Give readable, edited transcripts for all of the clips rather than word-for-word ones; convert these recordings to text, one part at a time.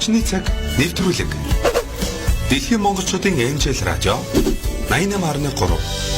Зочны цаг нэвтрүүлэг. Дэлхийн монголчуудын Энжел радио 88.3.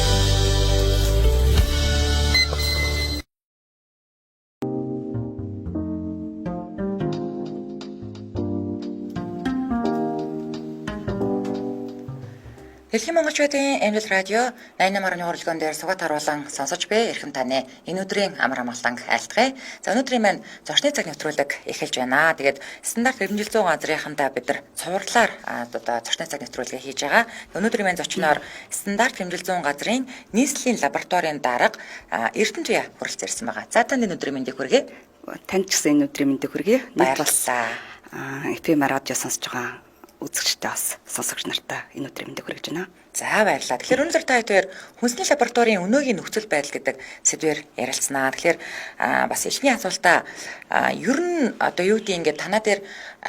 Дэлхийн монголчуудын Энжел радио 88.3 хөрлөгөөн дээр сугат харуулан сонсож буй эрхэм таны энэ өдрийн амар амгалан айлтгая. За өнөөдрийн маань зочны цаг нэвтрүүлэг эхэлж байна. Тэгээд стандарт эрдэмжил зүүн газрынхандаа бид нар цувралаар одоо зочны цаг нэвтрүүлгээ хийж байгаа. Өнөөдрийн маань зочноор стандарт эрдэмжил зүүн газрын нийслэлийн лабораторийн дарга Эрдэнэтуяа хүрэлцэн ирсэн байгаа. За танд энэ өдрийн мэндийг хүргэе. Танд ч гэсэн энэ өдрийн мэндийг хүргэе. Баярлалаа. FM радио сонсож байгаа үзэгчтэй бас сонсогч нартай энэ өдрийн мэндийг хүргэж байна. За баярлалаа. Тэгэхээр өнөөдөр та хоёр хүнсний лабораторийн өнөөгийн нөхцөл байдал гэдэг сэдвээр ярилцсанаа. Тэгэхээр бас эхний асуултаа ер нь одоо юу гэдэг ингээд танаа дээр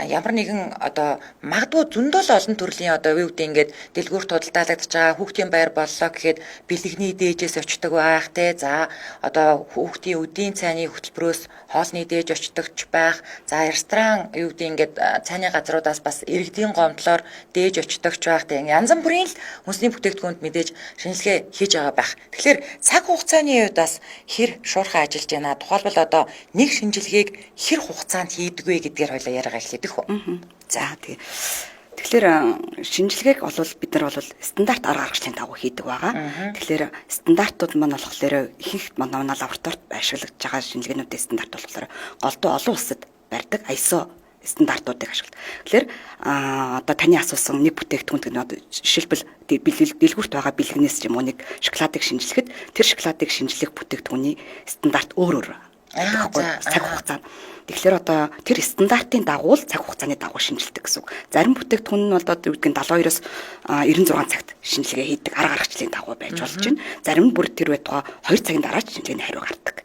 ямар нэгэн одоо магадгүй зөндөл олон төрлийн одоо юу гэдэг ингээд дэлгүүрт худалдаалагдж байгаа хүүхдийн байр боллоо гэхэд бэлгэний дээжээс очдог байх те. За одоо хүүхдийн үдийн цайны хөтөлбөрөөс хоолны дээж очдогч байх. За ресторан юу гэдэг ингээд цайны газруудаас бас иргэдийн гомдлоор дээж очдогч байх те. Янз бүрийн хүнсний бүтээгдэхүүнд мэдээж шинжилгээ хийж байгаа байх. Тэгэхээр цаг хугацааны үед бас хэр шуурхай ажиллаж байна. Тухайлбал одоо нэг шинжилгээг хэр хугацаанд хийдэг вэ гэдгээр хоёлаа яриагаа эхлэдэг хөө. За тэгэхээр шинжилгээг олвол бид нар бол стандарт арга гаргачлалын дагуу хийдэг байгаа. Тэгэхээр стандартууд маань болохоор ихэнх манай лабораторид ашиглаж байгаа шинжилгээнүүдийн стандарт болохоор голдуу олон улсад барьдаг ISO стандартуудыг ашигладаг. Тэгэхээр одоо таны асуусан нэг бүтээгдэхүүн гэдэг нь жишээлбэл дэлгүүрт байгаа бэлгнээс ч юм уу нэг шоколадыг шинжилэхэд тэр шоколадыг шинжлэх бүтээгдэхүүний стандарт өөр цаг хугацаа. Тэгэхээр одоо тэр стандартын дагуу цаг хугацааны дагуу шинжилдэг гэсэн үг. Зарим бүтээгдэхүүн нь одоо юу гэдгийг 72-оос 96 цагт шинжилгээ хийдэг арга гаргачлалын дагуу байж болж байна. Зарим нь бүр тэр байтугай 2 цагийн дараа шинжилгээний хариу гардаг.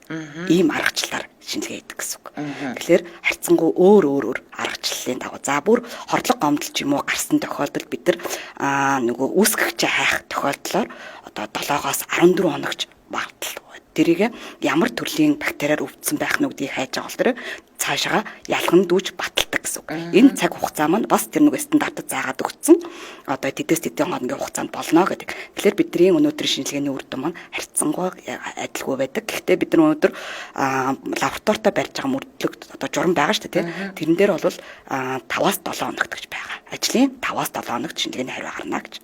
Ийм аргачлалаар шинжилгээ хийдэг гэсэн үг. Тэгэхээр харьцангуй өөр аргачлалын дагуу. За бүр хордлого гомдол ч юм уу гарсан тохиолдолд бид нар нөгөө үүсгэгчээ хайх тохиолдлоор одоо 7-оос 14 хоногч багтал тэрийг ямар төрлийн бактериар өвдсөн байх нь гэдгийг хайж байгаа бол тэр цаашаа ялган дүүж баталдаг гэсэн үг. Энэ цаг хугацаа маань бас тэр нэг стандартад заагаад өгсөн. Одоо тэдээс тэдэн хоногийн хугацаанд болно гэдэг. Тэгэхээр бидний өнөөдрийн шинжилгээний үр дүн маань харьцангуй адилгүй байдаг. Гэхдээ бид нар өнөөдөр лабораторитой барьж байгаа мөрдлөг одоо журам байгаа шүү дээ тийм. Тэрэн дээр бол 5-аас 7 хоногт гэж байгаа. Ажлын 5-аас 7 хоногт шинжилгээний хариу гарна гэж.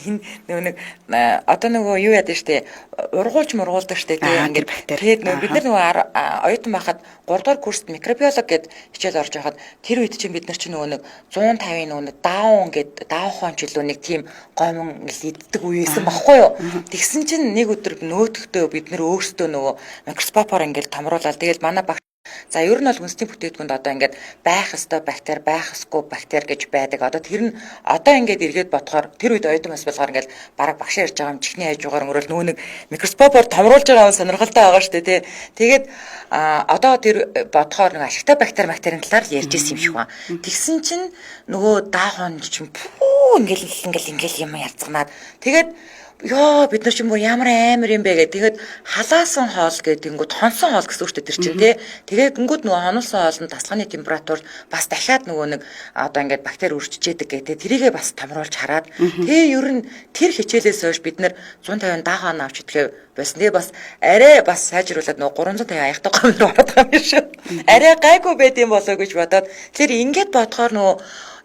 Энэ нэг одоо нөгөө юу яадаг шүү дээ. Мургуулдаг шүү дээ тийм. Ингээд тэгээд бид нар нөгөө оюутан байхад 3 дугаар курст микробиолог гэд хичээл орж байхад тэр үед чинь бид нар чинь нөгөө нэг 150-ын нөгөө даун гэд даавхон ч илүү нэг тийм гомон иддэг үеэсэн баггүй юу. Тэгсэн чинь нэг өдөр нөөтгтөө бид нар өөрсдөө нөгөө микроскопоор ингээд томруулаад тэгэл манай за ер нь бол хүнсний бүтээгдэхүүнд одоо ингээд байх ёстой бактери, байх ёсгүй бактери гэж байдаг. Одоо тэр нь одоо ингээд эргээд бодохоор тэр үед оюутан бас болохоор ингээд бараг багш ярьж байгаа юм чихний хажуугаар өнгөрөөл нөө нэг микроскопоор томруулж байгаа юм сонирхолтой байгаа шүү дээ тий. Тэгээд одоо тэр бодохоор нэг ашигтай бактерийн талаар ярьж ирсэн юм шиг байна. Тэгсэн чинь нөгөө даахын чинь ингээл юм ялцганаад тэгээд ёо бид нар ч юм уу ямар амар юм бэ гэдэг. Тэгээд халаасан хоол гэдэг ингүүд хонсон хоол гэсэн үгтэй тэр чинь тий. Тэгээд ингүүд нөгөө хоноолсон хоолнд тасганы температур бас дахиад нөгөө нэг одоо ингээд бактери үржижээдэг гэдэг. Тэрийгээ бас томруулж хараад тэгээ ер нь тэр хичээлээс хойш бид нар 150 даахаа авч идэхээ байсан. Тэгээ бас арай бас сайжруулад нөгөө 350 аягтай гомд руу ороод байгаа юм шиг. Арай гайгүй байд юм болоо гэж бодоод тэр ингээд бодохоор нөгөө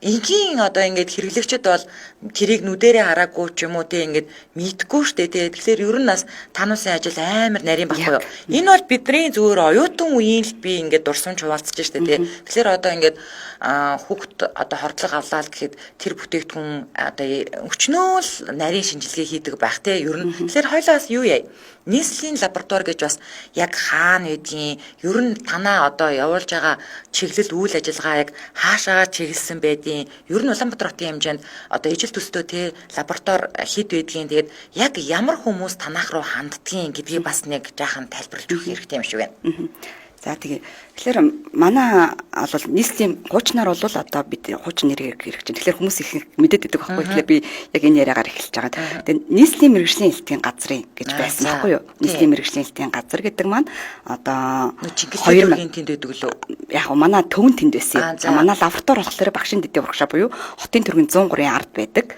ингийн одоо ингээд хэрэглэгчд бол тэрийг нүдэрээ хараагүй ч юм уу те ингээд мэдгүй штэ те. Тэгэхээр ер нь бас тануусын ажил амар нарийн баггүй юу. Энэ бол бидний зүгээр оюутан үеийн л би ингээд дурсамж хуваалцаж штэ те. Тэгэхээр одоо ингээд хүүхд одоо хордлого авлаа л гэхэд тэр бүтээгдэхүүн одоо өчнөө л нарийн шинжилгээ хийдэг байх те. Ер нь тэгэхээр хоёлаас юу яа нийслэлийн лаборатори гэж бас яг хаана байдгийг ер нь танаа одоо явуулж байгаа чиглэл үйл ажиллагаа яг хаашаа чиглэсэн байдгийг ер нь Улаанбаатар хотын хэмжээнд одоо ижил төстөө те лаборатори хэд байдгийг тэгээд яг ямар хүмүүс танах руу ханддгийг гэдгийг бас нэг жаахан тайлбарлаж өгөх хэрэгтэй юм шиг байна. За тэгэхээр манай бол нийслэлийн хуучнаар бол одоо бид хуучин нэрийг хэрэгж байна. Тэгэхээр хүмүүс их мэдээд байдаг байхгүй. Тэгэхээр би яг энэ яриагаар эхэлж байгаа. Тэгээд нийслэлийн мэргэжлийн хэлтийн газрын гэж байсан байхгүй юу? Нийслэлийн мэргэжлийн хэлтийн газар гэдэг маань одоо 2000-ийн тэнд байдаг лөө. яг манай төвн тэнд байсан. За. Манай лаборатори болохоор багшийн дэдийн урагшаа буюу хотын төргийн 103-ын ард байдаг.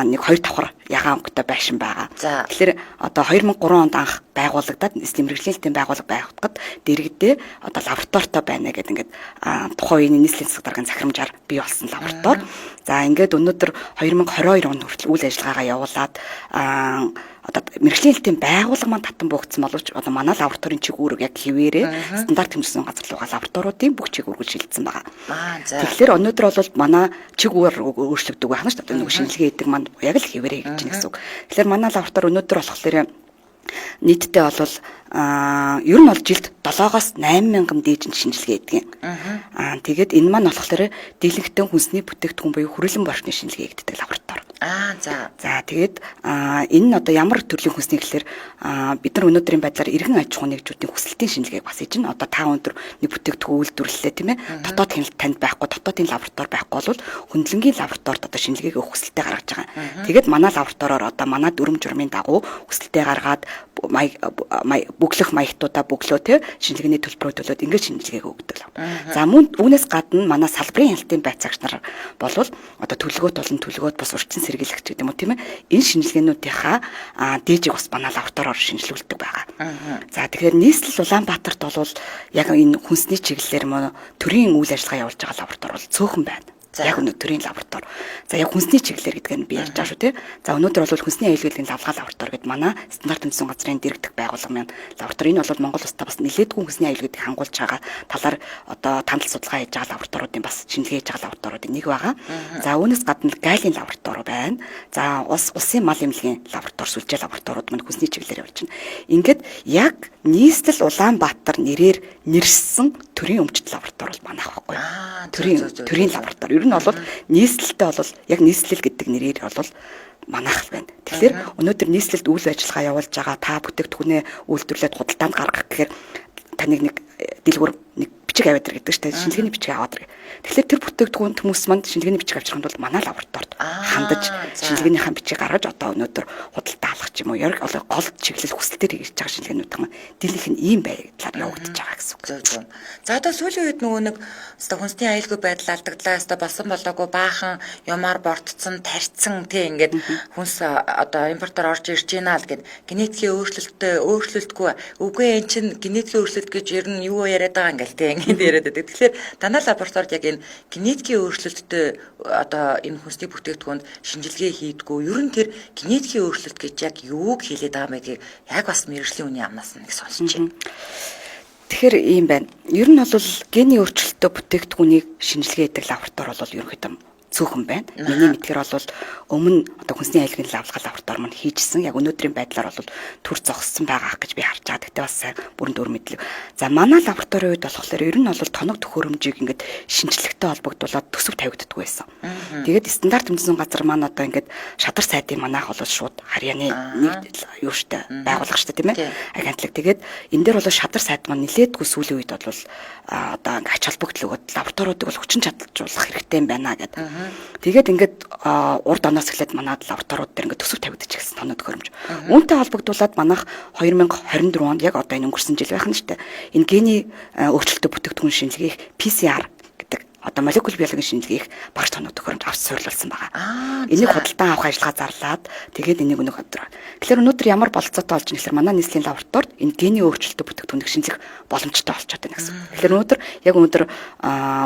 Нэг 2 давхар ягаан өнгөтэй байшин байгаа. За. Тэгэхээр одоо 2003 онд анх байгуулагдаад нийслэлийн мэрэгжлийн байгууллага байгуулахад дэргэдээ одоо лабораторитой байна гэдэг ингээд тухайн үеийн нийслэлийн засаг даргын захирамжаар бий болсон лаборатори. За ингээд өнөөдөр 2022 онд хүртэл үйл ажиллагаагаа явуулаад одоо мэрэгжлийн хэлтийн байгууллага маань татан буухсан боловч одоо манай лабораторийн чиг үүрэг яг хിവэрээ стандарт хэмжсэн газар руугаа лабораториудын бүх чиг үүргүүд шилжсэн байгаа. За. Тэгэхээр өнөөдөр бол манай чиг үүрэг өөрчлөгдөг байна шүү дээ. Нөгөө шинжилгээ хийдэг маань яг л хിവэрээ гэж байна гэсэн үг. Тэгэхээр манай лаборатори өнөөдөр болохоор нийтдээ бол ер нь бол жилд 7-оос 8,000 дээжинд шинжилгээ хийдэг. Тэгээд энэ маань болохоор дийлэнхтэй хүнсний бүтээгдэхүүн буюу хүрээлэн боршны шинжилгээ хийгддэг лаборатори. За. За тэгээд энэ нь одоо ямар төрлийн хүнсний гэхээр бид нар өнөөдрийн байдлаар иргэн аж ахуйн нэгжүүдийн хүсэлтийн шинжилгээг бас хийж байна. Одоо 5 өндөр нэг бүтээгдэхүүн үйлдвэрлэлээ тийм ээ. Дотоод хяналт танд байхгүй, дотоодын лаборатори байхгүй бол хөндлөнгийн лабораторид одоо шинжилгээг хүсэлтээ гаргаж байгаа. Тэгээд манай лабораториор одоо манай дүрм журмын дагуу хүсэлтээ гаргаад бүглэх маягтуудаа бөглөө те шинжилгээний төлбөрөө төлөөд ингэж шинжилгээг өгдөг. За мөн үүнээс гадна манай салбарын хяналтын байцаагч нар болвол одоо төлөвлөгөөт болон төлөвлөгөөт бас урьдчилан сэргийлэгч гэдэг юм уу тийм ээ. Энэ шинжилгээнүүдийнхаа дээжийг бас манай лабораториор шинжилүүлдэг байгаа. За тэгэхээр нийслэл Улаанбаатарт бол яг энэ хүнсний чиглэлээр мөн төрийн үйл ажиллагаа явуулж байгаа лаборатори бол цөөхөн байна. Яг өнөө төрийн лаборатори. За яг хүнсний чиглэлээр гэдэг нь би ярьж байгаа шүү тий. За өнөөдөр бол хүнсний аюулгүйлийн лавлгаа лаборатори гэдэг манай стандарт хэмжсэн газрын дэргэдэх байгууллага маань лаборатори. Энэ бол Монгол улстай бас нэлээдгүй хүнсний аюулгүйдийг хангуулж байгаа талаар одоо танил судалгаа хийж байгаа лабораториудын бас шинжилгээ хийж байгаа лабораториудын нэг байгаа. За үүнээс гадна гайлын лаборатори байна. За улсын мал эмнэлгийн лаборатори, сүлжээ лабораториуд маань хүнсний чиглэлээр явуулж байна. Ингээд яг нийслэл Улаанбаатар нэрээр нэрссэн төрийн өмчт лаборатори бол манайх байхгүй. Төрийн лаборатори. Ер нь бол нийслэлтэй бол яг нийслэл гэдэг нэрээр бол манайх байна. Тэгэхээр өнөөдөр нийслэлд үйл ажиллагаа явуулж байгаа та бүтээгдэхүүнээ үйлдвэрлээд худалдаанд гаргах гэхээр таныг нэг дэлгүүр нэг бичиг аваад ирэх гэдэг чинь шинжилгээний бичиг аваад ирэх. Тэгэхээр тэр бүтээгдэхүүн хүмүүс манд шинжилгээний бичиг авчрахад бол манай лабораторид хандаж шинжилгээнийхэн бичиг гаргаж одоо өнөөдөр худалдаа алах ч юм уу яг гол чиглэл хүсэлтээр хийж байгаа шинжилгээнүүд маань дийлэнх нь ийм байдлаар явагдаж байгаа гэсэн үг. За одоо сүүлийн үед нөгөө нэг өстой хүнсний аюулгүй байдал алдагдлаа өстой болсон болоогүй баахан юмар бортцсон тарьцсан тий ингээд хүнс одоо импортоор орж ирж байна л гэд генетикийн өөрчлөлтгүй үгүй эн чин генетикийн өөрчлөлт гэж ер нь юу яриад байгаа ингээл тий ингээд яриад байдаг. Тэгэхээр дандаа лабораторид яг энэ генетикийн өөрчлөлттэй одоо энэ хүнсний бүтээгдэхүүнд шинжилгээ хийдгүү ер нь тэр генетикийн өөрчлөлт гэж яг юуг хэлээд байгаа юм бэ яг бас мэрэгжлийн үний амнаас нэг сонсож байна. Тэгэхээр ийм байна. Ер нь бол гений өөрчлөлттэй бүтээгдэхүүнийг шинжилгээ хийдэг лаборатори бол ерөнхийдөө цөөхөн байна. Миний мэдгээр бол өмнө одоо хүнсний аюулгүйн лавлгаа лаборатори маань хийжсэн. Яг өнөөдрийн байдлаар бол төр зогссон байгаа гэж би харж байгаа. Тэгтээ бас сайн бүрэн дөр мэдлэг. За манай лабораторийн үед болохоор ер нь бол тоног төхөөрөмжийг ингээд шинжилгээтэй холбогдуулаад төсөв тавигддаг байсан. Тэгээд стандарт хэмжсэн газар маань одоо ингээд шадар сайдын манайх бол шууд харьяаны нэг юу штэ байгуулах штэ тийм ээ. Агентлаг. Тэгээд энэ дээр бол шадар сайд маань нилээдгүй сүүлийн үед бол одоо ач холбогдол өгöd лабораториудыг бол хүчин чадалжуулах хэрэгтэй юм байна гэдэг. Тэгээд ингээд урд оноос эхлээд манай лабораториуд дээр ингээд төсөв тавигдчихсан тоног төхөөрөмж. Үүнтэй холбогдуулаад манайх 2024 онд яг одоо энэ өнгөрсөн жил байх нь шүү дээ. Энэ гений өөрчлөлтөд бүтээгдэхүүн шинжилгээх PCR гэдэг одоо молекул биологийн шинжилгээх багш тоног төхөөрөмж авч суйрлуулсан байгаа. Энийг худалдан авах ажиллагаа зарлаад тэгээд энийг өнөөх өдөр. Тэгэхээр өнөөдөр ямар болцоотой болж байгаа гэхээр манай нийслэлийн лабораторид энэ гений өөрчлөлтөд бүтээгдэхүүнийг шинжлэх боломжтой болчиход байна гэсэн. Тэгэхээр өнөөдөр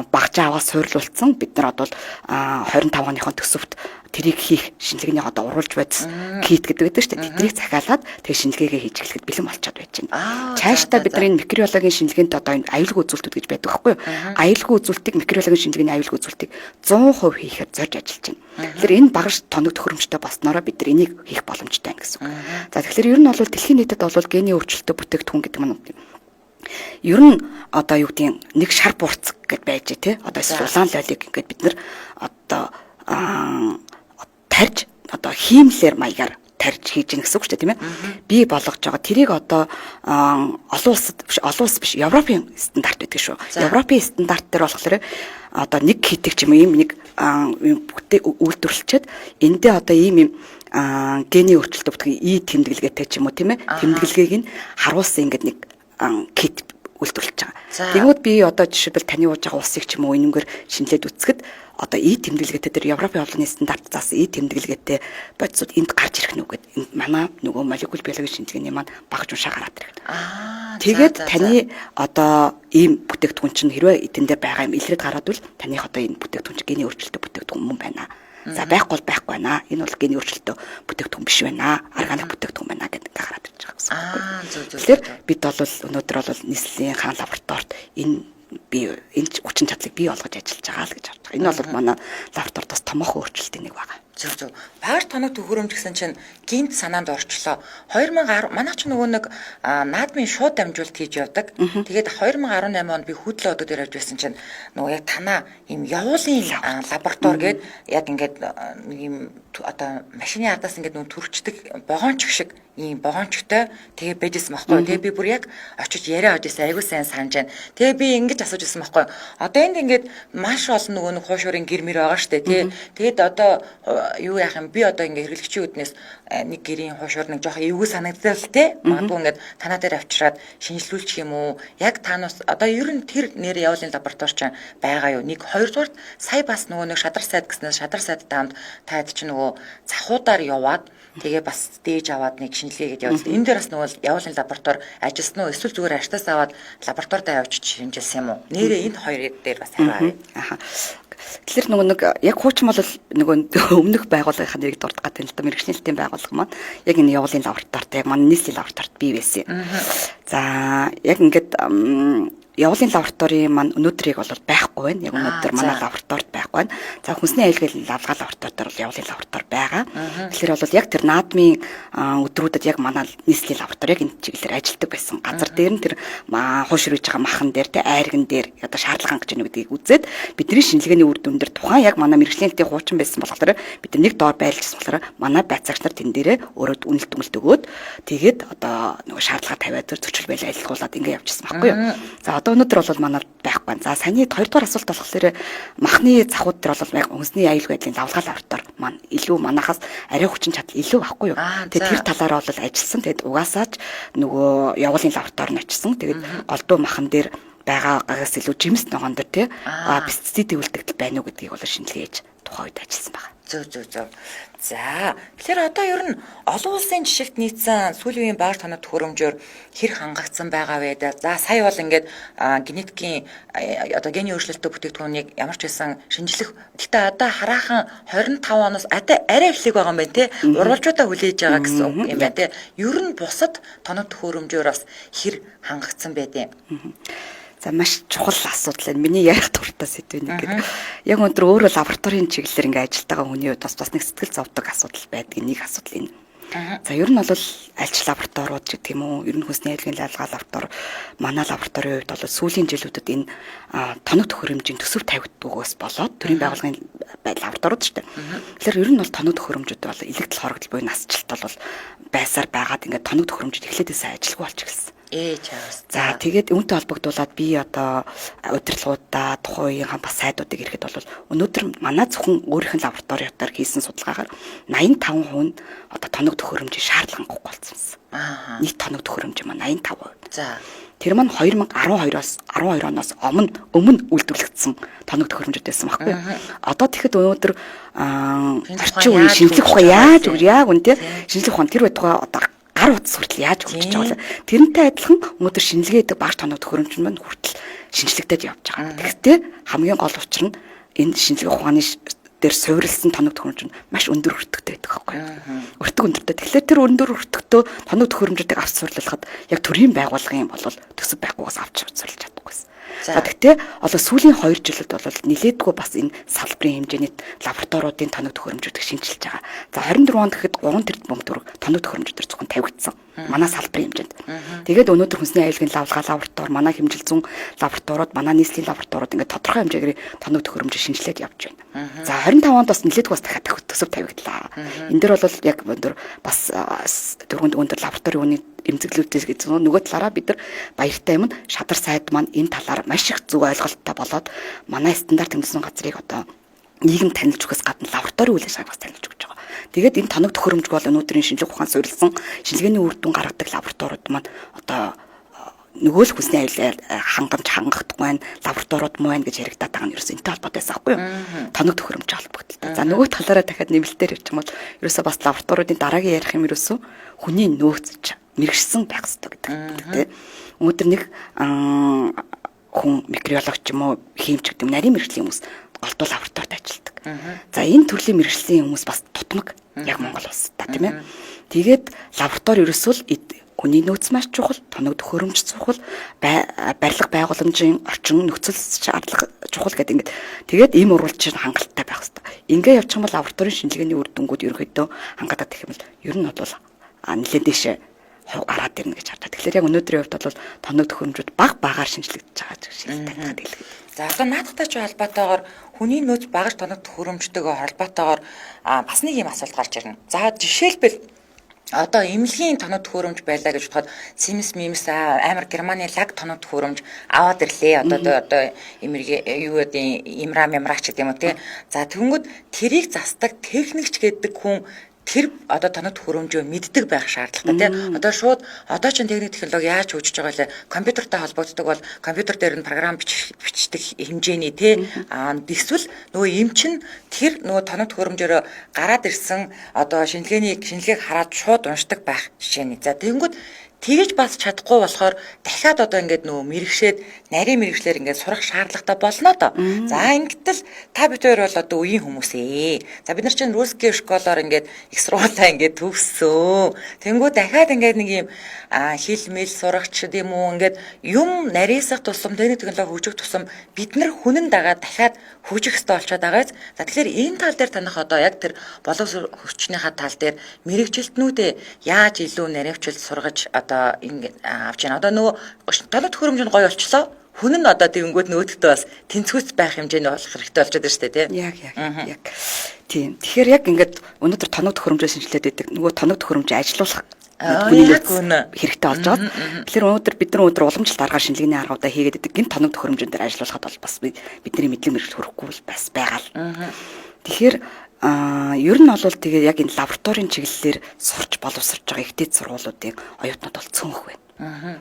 багжаа аваад суйрлуулсан бид нар одоо 25 оныхон төсөвт тэрийг хийх шинжилгээний одоо уруулж байц кит гэдэг шүү дээ. Тэднийг захиалаад тэг шинжилгээгээ хийж эхлэхэд бэлэн болчиход байж байна. Цаашдаа бид нар энэ микробиологийн шинжилгээнд одоо энэ аюулгүй үзүүлэлтүүд гэж байдаг байхгүй юу? Аюулгүй үзүүлэлтийг микробиологийн шинжилгээний аюулгүй үзүүлэлтийг 100% хийхээр зорж ажиллаж байна. Тэгэхээр энэ багш тоног төхөөрөмжтэй болсноороо бид нар энийг хийх боломжтой байна гэсэн үг. За тэгэхээр ер нь бол дэлхийн нийтэд бол гений өөрчлөлтөд бүтээгдэхүүн гэдэг нь ер нь одоо юу гэдэг нэг шар буурц гэд байж тий. Одоо улаан лолиг ингээд бид нар одоо тарж одоо хиймлэр маягаар тарж хийж гэнэ гэсэн үг шүү дээ тийм ээ. Би болгож байгаа тэрийг одоо олон улс биш Европын стандарт гэдэг шүү. Европын стандарт дээр болохоор одоо нэг хийдэг ч юм уу ийм нэг үйлдвэрлэлчэд эндээ одоо ийм гений өөрчлөлтөд бүтээх тэмдэглэгээтэй ч юм уу тийм ээ. Тэмдэглэгээг нь харуулсан ингээд нэг кит үйлдвэрлэж байгаа. За. Тэгмүүд би одоо жишээлбэл таны ууж байгаа усыг ч юм уу энэгээр шинжилээд үзэхэд одоо тэмдэглэгээтэй тэр Европын хоолны стандарт заасан тэмдэглэгээтэй бодисууд энд гарч ирэх нүгэд энд манай нөгөө молекул биологийн шинжилгээний маань багж уншаа гараад ирэх. Тэгээд таны одоо ийм бүтээгдэхүүн чинь хэрвээ эдэн дээр байгаа юм илрээд гараад бол таних одоо энэ бүтээгдэхүүн чинь гений өөрчлөлттэй бүтээгдэхүүн мөн байна. За байхгүй бол байхгүй байна. Энэ бол гений өөрчлөлттэй бүтээгдэхүүн биш байна. Органик бүтээгдэхүүн байна гэдэг гараад ирж байгаа гэсэн үг. Тэгэхээр бид бол өнөөдөр бол нийслэлийн хаан лабораторид энэ хүчин чадлыг бий болгож ажиллаж байгаа л гэж харж байгаа. Энэ бол манай лабораторид бас томоохон өөрчлөлтийн нэг байгаа. Зөв. Багш тоног төхөөрөмж гэсэн чинь гинт санаанд орчлоо. 2010 манайх ч нөгөө нэг наадмын шууд дамжуулалт хийж явдаг. Тэгээд 2018 онд би хөдлөө өдөө дээр явж байсан чинь нөгөө яг танаа ийм явуулын лаборатори гээд яг ингээд ийм одоо машины ардаас ингээд нөгөө түрчдэг богоонч шиг ийм богоончтой тэгээ байжсэн байхгүй. Тэгээ би бүр яг очиж яриа авчихсан айгуу сайн санаж байна. Тэгээ би ингэж асууж ирсэн байхгүй. Одоо энд ингээд маш олон нөгөө нэг хуушурын гэрмэр байгаа штэ тий. Тэгээд одоо юу яах юм би одоо ингээ хэрэглэгчийн үднээс нэг гэрийн хуушуур нэг жоох эвгүй санагдал те магадгүй ингээд танаа дээр авчираад шинжилүүлчих юм уу яг танаас одоо ер нь тэр нэр явуулын лаборатори ч байгаа юу нэг хоёрдугаар сая бас нөгөө нэг шадар сайд гэснээр шадар сайдтай хамт таад чи нөгөө цахуудаар яваад тэгээ бас дээж аваад нэг шинжилгээгээд явуулсан. Энэ дээр бас нөгөө явуулын лаборатори ажилласан уу эсвэл зүгээр аштаас аваад лабораторид авчиж шинжилсэн юм уу? Нэрээ энэ хоёр дээр бас хараа. Тэгэхээр нөгөө нэг яг хуучин бол нөгөө өмнөх байгууллагын нэрийг дурдах гэдэг л да мэрэгчлэлтийн байгууллага маань яг энэ явуулын лабораторид яг манай нийслэлийн лабораторид бий байсан. За яг ингээд явуулын лабораторийн маань өнөөдрийг бол байхгүй байна. Яг өнөөдөр манай лабораторид байхгүй байна. За хүнсний аюулгүй лавлгаа лабораторид бол явуулын лаборатори байгаа. Тэгэхээр бол яг тэр наадмын өдрүүдэд яг манай нийслэлийн лаборатори яг энэ чиглэлээр ажилладаг байсан. Газар дээр нь тэр хуушрж байгаа махан дээр тэ айрган дээр одоо шаардлага хангаж байна гэдгийг үзээд бидний шинжилгээний үр дүн дээр тухайн яг манай мэрэгчлэлтийн хуучин байсан болохоор бид нэг доор байлжсан болохоор манай байцаагч нар тэн дээрээ өөрөө үнэлт өгөөд тэгээд одоо нөгөө шаардлага тавиад зөрчил байлаа айлгуулад ингэ явчихсан байхгүй юу. За одоо өнөөдөр бол манад байхгүй. За саяны хоёрдугаар асуулт болохоор махны цахууд дээр бол яг хүнсний аюулгүй байдлын лавлгаа лаборатори маань илүү манахаас арай хүчин чадал илүү байхгүй юу. Тэгээд тэр талаараа бол ажилласан. Тэгээд угаасаач нөгөө явуулын лабораторид очсон. Тэгээд голдуу махан дээр байгаагаас илүү жимс ногоон дээр тий пестицид үлдэгдэл байна уу гэдгийг бол шинжилгээж тухайн үед ажилласан байна. Зөв. За тэгэхээр одоо ер нь олон улсын жишгт нийцсэн сүүлийн үеийн багш тоног төхөөрөмжөөр хэр хангагдсан байгаа вэ? За сая бол ингээд генетикийн одоо гений өөрчлөлттэй бүтээгдэхүүнийг ямар ч байсан шинжлэх. Гэхдээ одоо хараахан 25 оноос арай эхлэх байгаа юм байна те. Урвалжуудаа хүлээж байгаа гэсэн үг юм байна те. Ер нь бусад тоног төхөөрөмжөөр бас хэр хангагдсан байдیں۔ За маш чухал асуудал байна. Миний ярих дуртай сэдв нэг гэдэг. Яг өнөөдөр өөрөө лабораторийн чиглэлээр ингээ ажиллаж байгаа хүний хувьд бас нэг сэтгэл зовдөг асуудал байдаг. Нэг асуудал энэ. За ер нь бол альч лабораториуд гэдэг юм уу? Ер нь хүнсний аюулгүй лавлгаа лаборатори манай лабораторийн хувьд бол сүүлийн жилүүдэд энэ тоног төхөөрөмжийн төсөв тавигддагаас болоод төрийн байгууллагын лабораториуд шүү дээ. Тэгэхээр ер нь бол тоног төхөөрөмжүүд бол электл хорогдол буюу насжилт бол байсаар байгаад ингээ тоног төхөөрөмжүүд эхлээд сайн ажиллахгүй болж эхэлсэн. За тэгээд үүнтэй холбогдуулаад би одоо удирдлагуудаа тухайн үеийн бас сайдуудыг ирэхэд бол өнөөдөр манай зөвхөн өөрийнх нь лабораториудаар хийсэн судалгаагаар 85% нь одоо тоног төхөөрөмжийн шаардлага хангахгүй болсон. Нийт тоног төхөөрөмж маань 85%. За тэр маань 2012 оноос өмнө үйлдвэрлэгдсэн тоног төхөөрөмжүүд байсан байхгүй юу? Одоо тэгэхэд өнөөдөр орчин үеийн шинжлэх ухаан яаж яг үнэ шинжлэх ухаан тэр байтугай одоо гар утас хүртэл яаж хөгжиж байгаа вэ? Тэрнтэй адилхан өнөөдөр шинжилгээдэг багш тоног төхөөрөмж маань хүртэл шинжлэгдээд явж байгаа. Тэгэхдээ хамгийн гол учир нь энэ шинжилгээ ухааны дээр суурилсан тоног төхөөрөмж нь маш өндөр өртөгтэй байдаг байхгүй юу? Өртөг өндөртэй. Тэгэхээр тэр өндөр өртөгтэй тоног төхөөрөмжүүдийг авч сурлуулахад яг төрийн байгууллагын бол төсөв байгуугаас авч сурлаж чадахгүйсэн. За тэгтээ одоо сүүлийн 2 жилд бол нилээдгүй бас энэ салбарын хэмжээний лабораториудын тоног төхөөрөмжүүдийг шинжилж байгаа. За 24 онд гэхэд 3 тэрбум төгрөг тоног төхөөрөмжүүдээр зөвхөн тавигдсан. Манай салбарын хэмжээнд. Тэгээд өнөөдөр хүнсний аюулгүй лавлгаа лаборатори, манай хэмжил зүүн лабораториуд, манай нийслэлийн лабораториуд ингээд тодорхой хэмжээгээр тоног төхөөрөмжийг шинжилээд явж байна. За 25 онд бас нилээдгүй бас дахиад төсөв тавигдлаа. Энд дээр бол яг өндөр бас дөрөнд өндөр лабораторийн үний эмзэглүүдээс гэж нөгөө талаараа бид нар баяртай юм. Шадар сайд маань энэ талаар маш их зөв ойлголттой болоод манай стандарт тэмдэглэсэн газрыг одоо нийгэм танилж өгөхөөс гадна лабораторийн үйл ажиллагааг бас танилж өгч байгаа. Тэгээд энэ тоног төхөөрөмж бол өнөөдрийн шинжлэх ухаан суурилсан шинжилгээний үр дүн гаргадаг лабораториуд маань одоо нөгөө л хүнсний аюул хангах тухайн лабораториуд муу байна гэж яригадаад байгаа нь ерөөсөө энэтэй холбоотой байхгүй юу? Тоног төхөөрөмж холбогдолтой. За нөгөө талаараа дахиад нэмэлтээр явчих юм бол ерөөсөө бас лабораториудын дараагийн ярих юм ерөөсөө хүний нөөц мэрэгсэн байх хэрэгтэй гэдэг. Тэ. Өнөөдөр нэг хүн микробиолог ч юм уу химч гэдэг нарийн мэрэгжлийн хүмүүс голдуу лабораторид ажилладаг. За энэ төрлийн мэрэгжлийн хүмүүс бас тутмаг яг Монгол улсад та тийм ээ. Тэгээд лаборатори ерөөсөө л хүний нөөц маш чухал, тоног төхөөрөмж чухал, барилга байгууламжийн орчин нөхцөл шаардлага чухал гэдэг ингээд тэгээд ийм урвалжийн хангалттай байх хэрэгтэй. Ингээ явчих юм бол лабораторийн шинжилгээний үр дүнгууд ерөөхдөө хангадаг гэх юм бол ер нь бол нэлээд дэше гараад ирнэ гэж хардаг. Тэгэхээр яг өнөөдрийн хувьд бол тоног төхөөрөмжүүд багаар шинжлэгдэж байгаа гэж шилдэг хэлэх. За одоо наадахтай ч холбоотойгоор хүний нөөц багаж тоног төхөөрөмжтэйгээ холбоотойгоор бас нэг юм асуулт гарч ирнэ. За жишээлбэл одоо эмнэлгийн тоног төхөөрөмж байлаа гэж бодоход Siemens амар Германы лаг тоног төхөөрөмж аваад ирлээ. Одоо юу гэдэг имраач гэдэг юм уу тий. За тэгэнгүүт тэрийг засдаг техникч гэдэг хүн тэр одоо тоног төхөөрөмжөө мэддэг байх шаардлагатай тийм. Одоо шууд одоо ч техник технологи яаж хөгжиж байгаа лээ. Компьютертэй холбогддог бол компьютер дээр нь програм бичдэг хэмжээний тийм. Эсвэл нөгөө эмч нь тэр нөгөө тоног төхөөрөмжөөрөө гараад ирсэн одоо шинжилгээг хараад шууд уншдаг байх жишээний. За тэгэнгүүт тэгэж бас чадахгүй болохоор дахиад одоо ингээд нөгөө мэрэгшээд нарийн мэрэгчлэр ингээд сурах шаардлагатай болно доо. За ингэтэл та бид хоёр бол одоо үеийн хүмүүс ээ. За бид нар чинь русский школоор ингээд их сургуулаа ингээд төгссөн. Тэнгүү дахиад ингээд нэг юм хэл мэл сурах ч гэдэм үү ингээд юм нарийсах тусам техник технологи хөгжих тусам бид нар хүнэн дагаа дахиад хөгжих ёстой болчиход байгаа. За тэгэхээр энэ тал дээр таних одоо яг тэр боловсрол хүчнийхаа тал дээр мэрэгчлэлтнүүдээ яаж илүү наривчлж сургаж одоо ингэ авч яана. Одоо нөгөө тоног төхөөрөмж нь гоё болчихлоо. Хүн нь одоо тэгэнгүүт нөгөөдөлтөө бас тэнцвүүц байх хэмжээний болох хэрэгтэй болчиход байна шүү дээ, тийм. Яг. Тийм. Тэгэхээр яг ингээд өнөөдөр тоног төхөөрөмжөө шинжилээд байдаг. Нөгөө тоног төхөөрөмжөө ажилуулах хэрэгтэй болж байгаа. Тэгэхээр өнөөдөр бид нар уламжлалт аргаар шинжилгээний аргуудаа хийгээд байдаг. Гин тоног төхөөрөмжөнд дээр ажилуулахад бол бас бидний мэдлэг мэрэгч хүрэхгүй бас байгаа л. Тэгэхээр ер нь бол тэгээ яг энэ лабораторийн чиглэлээр сурч боловсрч байгаа ихтэй сургуулиудын оюутнууд бол цөөнх байна.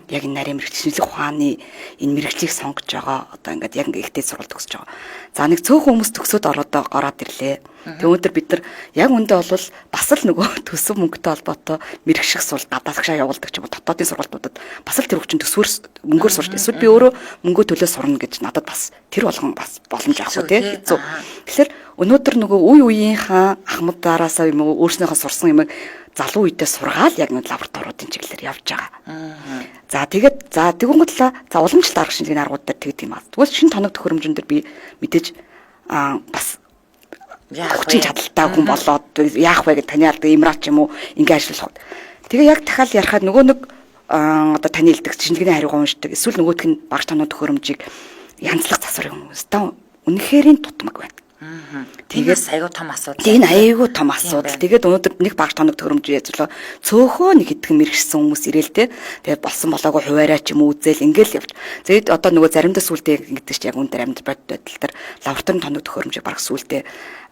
Яг энэ нарийн мэрэгч шинжилгээ ухааны энэ мэрэгчлийг сонгож байгаа одоо ингээд яг ихтэй сургууль төгсөж байгаа. За нэг цөөхөн хүмүүс төгсөөд ороод ирлээ. Тэгээ өнөөдөр бид нар яг үндэ бол бас л нөгөө төсөв мөнгөтэй холбоотой мэрэгших сурал гадаадагшаа явуулдаг ч юм уу дотоодын сургалтуудад бас л тэр хүчин төсвөр мөнгөөр сурч эсвэл би өөрөө мөнгөө төлөө сурна гэж надад бас тэр болгон бас боломж авахгүй тий. Тэгэхээр өнөөдөр нөгөө үе үеийнхаа ахмадаараасаа юм уу өөрснийхөө сурсан юмыг залуу үедээ сургаал яг нэг лабораториудын чиглэлээр явж байгаа. За тэгвэл уламжлалт арга шинжилгээний аргууд дээр тэгдэг юм аа. Тэгвэл шинэ тоног төхөөрөмжөн дээр би мэдээж бас хүчин чадалтай хүн болоод яах вэ гэж таны алдаг имраач юм уу ингэ ажиллах. Тэгээ яг дахиад ярихад нөгөө нэг одоо таны хэлдэг шинжилгээний хариугаа уншдаг. Эсвэл нөгөөх нь багш тоног төхөөрөмжийг янзлах засвар юм. Өстөө үнэхэрийн тутмаг байна. Тэгээс айгүй том асуудал. Тийм айгүй том асуудал. Тэгээд өнөөдөр нэг багш тоног төхөөрөмжийн ажиллаа цөөхөө нэг хэдхэн мэрэгсэн хүмүүс ирээл те. Тэгээд болсон болоогүй хуваараа ч юм уу үзэл ингээл явж. Тэгээд одоо нөгөө заримдаа сүултээ ингэдэг чи яг өндөр амьд бодит байдал төр лабораторийн тоног төхөөрөмжийг баг сүултээ